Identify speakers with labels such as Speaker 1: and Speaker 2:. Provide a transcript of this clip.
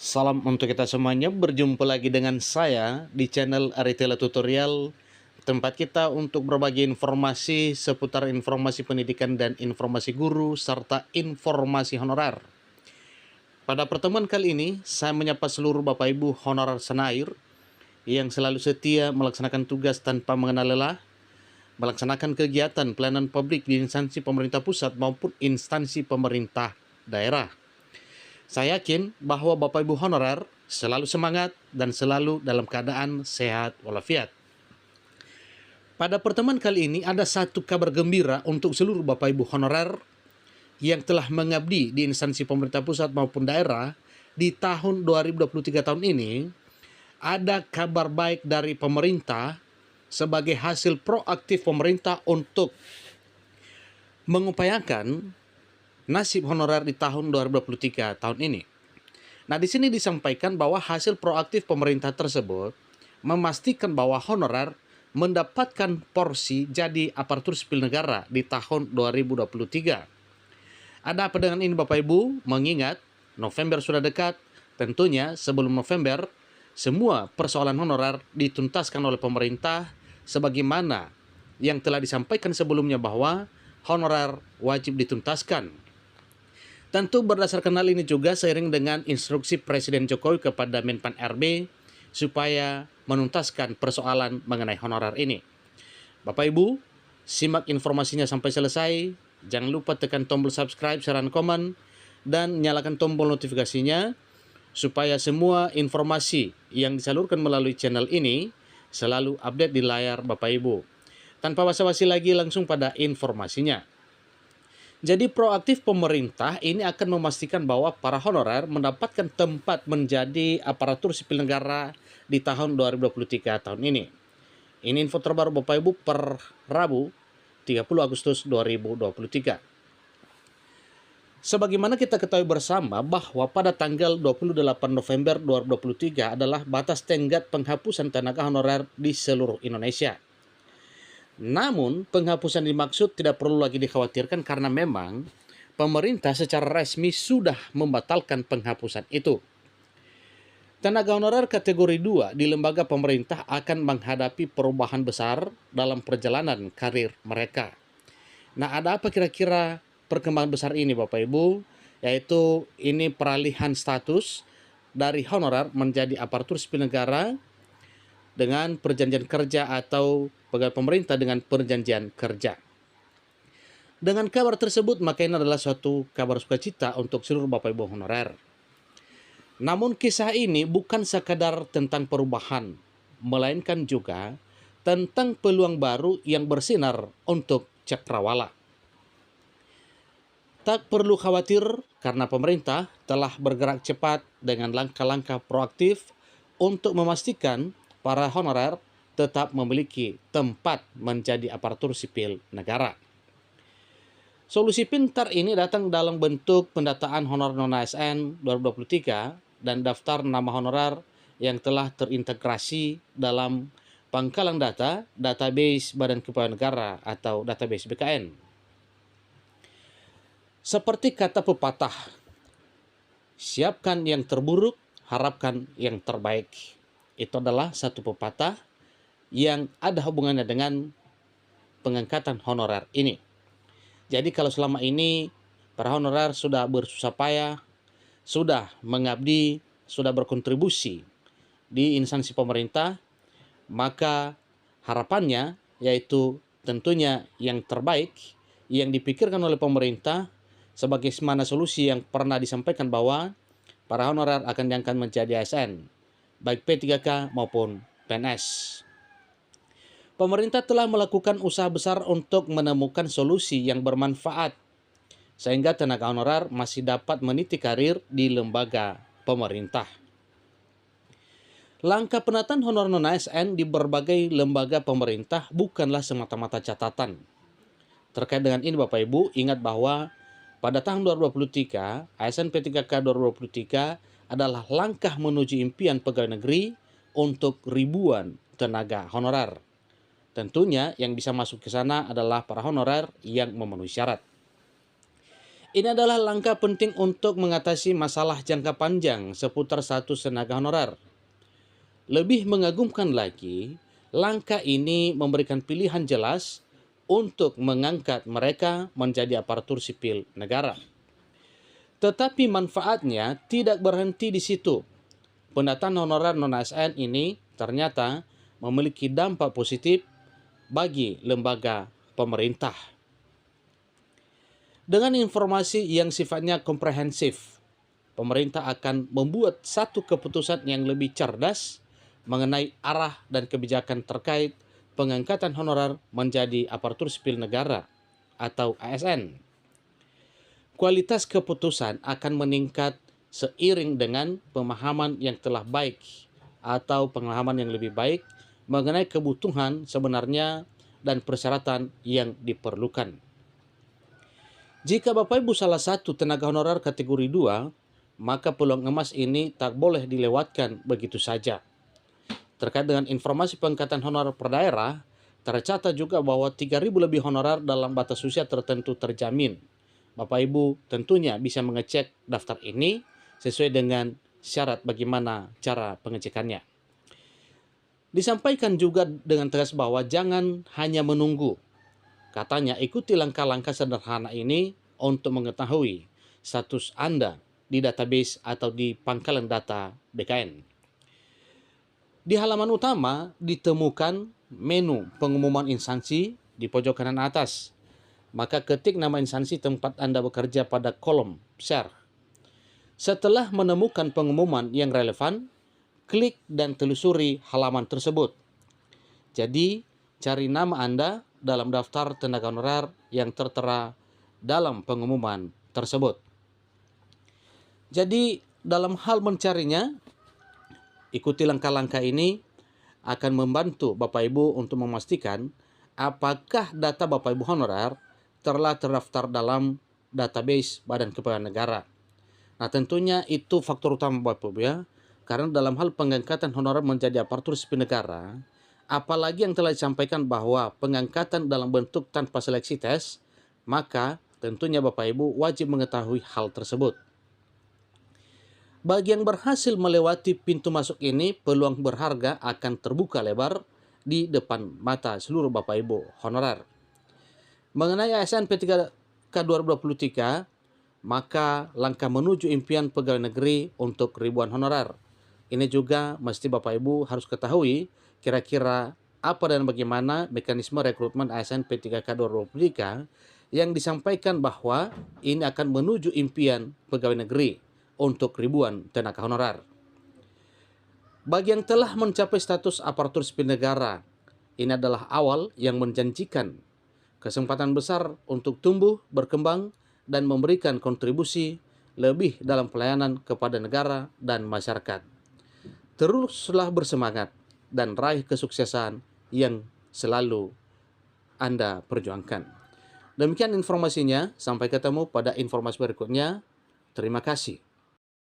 Speaker 1: Salam untuk kita semuanya, berjumpa lagi dengan saya di channel Aritela Tutorial, tempat kita untuk berbagi informasi seputar informasi pendidikan dan informasi guru, serta informasi honorer. Pada pertemuan kali ini, saya menyapa seluruh Bapak Ibu honorer Senair yang selalu setia melaksanakan tugas tanpa mengenal lelah, melaksanakan kegiatan pelayanan publik di instansi pemerintah pusat maupun instansi pemerintah daerah. Saya yakin bahwa Bapak Ibu honorer selalu semangat dan selalu dalam keadaan sehat walafiat. Pada pertemuan kali ini ada satu kabar gembira untuk seluruh Bapak Ibu honorer yang telah mengabdi di instansi pemerintah pusat maupun daerah di tahun 2023 tahun ini. Ada kabar baik dari pemerintah sebagai hasil proaktif pemerintah untuk mengupayakan nasib honorer di tahun 2023 tahun ini. Nah, di sini disampaikan bahwa hasil proaktif pemerintah tersebut memastikan bahwa honorer mendapatkan porsi jadi aparatur sipil negara di tahun 2023. Ada apa dengan ini Bapak Ibu? Mengingat November sudah dekat, tentunya sebelum November semua persoalan honorer dituntaskan oleh pemerintah sebagaimana yang telah disampaikan sebelumnya bahwa honorer wajib dituntaskan. Tentu berdasarkan hal ini juga seiring dengan instruksi Presiden Jokowi kepada Menpan RB supaya menuntaskan persoalan mengenai honorer ini. Bapak Ibu, simak informasinya sampai selesai. Jangan lupa tekan tombol subscribe, share, dan komen, dan nyalakan tombol notifikasinya supaya semua informasi yang disalurkan melalui channel ini selalu update di layar Bapak Ibu. Tanpa basa-basi lagi, langsung pada informasinya. Jadi proaktif pemerintah ini akan memastikan bahwa para honorer mendapatkan tempat menjadi aparatur sipil negara di tahun 2023 tahun ini. Ini info terbaru Bapak Ibu per Rabu 30 Agustus 2023. Sebagaimana kita ketahui bersama bahwa pada tanggal 28 November 2023 adalah batas tenggat penghapusan tenaga honorer di seluruh Indonesia. Namun, penghapusan dimaksud tidak perlu lagi dikhawatirkan karena memang pemerintah secara resmi sudah membatalkan penghapusan itu. Tenaga honorer kategori 2 di lembaga pemerintah akan menghadapi perubahan besar dalam perjalanan karir mereka. Nah, ada apa kira-kira perkembangan besar ini Bapak Ibu? Yaitu ini peralihan status dari honorer menjadi aparatur sipil negara dengan perjanjian kerja atau pegawai pemerintah dengan perjanjian kerja. Dengan kabar tersebut, maka ini adalah suatu kabar sukacita untuk seluruh Bapak Ibu honorer. Namun kisah ini bukan sekadar tentang perubahan, melainkan juga tentang peluang baru yang bersinar untuk cakrawala. Tak perlu khawatir karena pemerintah telah bergerak cepat dengan langkah-langkah proaktif untuk memastikan para honorer tetap memiliki tempat menjadi aparatur sipil negara. Solusi pintar ini datang dalam bentuk pendataan honorer non-ASN 2023 dan daftar nama honorer yang telah terintegrasi dalam pangkalan data database Badan Kepegawaian Negara atau database BKN. Seperti kata pepatah, siapkan yang terburuk, harapkan yang terbaik. Itu adalah satu pepatah yang ada hubungannya dengan pengangkatan honorer ini. Jadi kalau selama ini para honorer sudah bersusah payah, sudah mengabdi, sudah berkontribusi di instansi pemerintah, maka harapannya yaitu tentunya yang terbaik yang dipikirkan oleh pemerintah sebagaimana solusi yang pernah disampaikan bahwa para honorer akan diangkat menjadi ASN, baik P3K maupun PNS. Pemerintah telah melakukan usaha besar untuk menemukan solusi yang bermanfaat, sehingga tenaga honorer masih dapat meniti karir di lembaga pemerintah. Langkah penataan honorer non-ASN di berbagai lembaga pemerintah bukanlah semata-mata catatan. Terkait dengan ini Bapak Ibu, ingat bahwa pada tahun 2023, ASN P3K 2023 adalah langkah menuju impian pegawai negeri untuk ribuan tenaga honorer. Tentunya yang bisa masuk ke sana adalah para honorer yang memenuhi syarat. Ini adalah langkah penting untuk mengatasi masalah jangka panjang seputar status tenaga honorer. Lebih mengagumkan lagi, langkah ini memberikan pilihan jelas untuk mengangkat mereka menjadi aparatur sipil negara. Tetapi manfaatnya tidak berhenti di situ. Pendataan honorer non-ASN ini ternyata memiliki dampak positif bagi lembaga pemerintah. Dengan informasi yang sifatnya komprehensif, pemerintah akan membuat satu keputusan yang lebih cerdas mengenai arah dan kebijakan terkait pengangkatan honorer menjadi aparatur sipil negara atau ASN. Kualitas keputusan akan meningkat seiring dengan pemahaman yang telah baik atau pemahaman yang lebih baik mengenai kebutuhan sebenarnya dan persyaratan yang diperlukan. Jika Bapak Ibu salah satu tenaga honorer kategori 2, maka peluang emas ini tak boleh dilewatkan begitu saja. Terkait dengan informasi pengangkatan honorer per daerah, tercatat juga bahwa 3.000 lebih honorer dalam batas usia tertentu terjamin. Bapak Ibu tentunya bisa mengecek daftar ini sesuai dengan syarat bagaimana cara pengecekannya. Disampaikan juga dengan tegas bahwa jangan hanya menunggu. Katanya ikuti langkah-langkah sederhana ini untuk mengetahui status Anda di database atau di pangkalan data BKN. Di halaman utama ditemukan menu pengumuman instansi di pojok kanan atas. Maka ketik nama instansi tempat Anda bekerja pada kolom share. Setelah menemukan pengumuman yang relevan, klik dan telusuri halaman tersebut. Jadi, cari nama Anda dalam daftar tenaga honorer yang tertera dalam pengumuman tersebut. Jadi, dalam hal mencarinya, ikuti langkah-langkah ini akan membantu Bapak Ibu untuk memastikan apakah data Bapak Ibu honorer telah terdaftar dalam database Badan Kepegawaian Negara. Nah, tentunya itu faktor utama Bapak Ibu ya. Karena dalam hal pengangkatan honorer menjadi aparatur sipil negara, apalagi yang telah disampaikan bahwa pengangkatan dalam bentuk tanpa seleksi tes, maka tentunya Bapak Ibu wajib mengetahui hal tersebut. Bagi yang berhasil melewati pintu masuk ini, peluang berharga akan terbuka lebar di depan mata seluruh Bapak Ibu honorer. Mengenai ASN P3K 2023, maka langkah menuju impian pegawai negeri untuk ribuan honorer. Ini juga mesti Bapak Ibu harus ketahui kira-kira apa dan bagaimana mekanisme rekrutmen ASN P3K 2023 yang disampaikan bahwa ini akan menuju impian pegawai negeri untuk ribuan tenaga honorer. Bagi yang telah mencapai status aparatur sipil negara, ini adalah awal yang menjanjikan kesempatan besar untuk tumbuh, berkembang, dan memberikan kontribusi lebih dalam pelayanan kepada negara dan masyarakat. Teruslah bersemangat dan raih kesuksesan yang selalu Anda perjuangkan. Demikian informasinya, sampai ketemu pada informasi berikutnya. Terima kasih.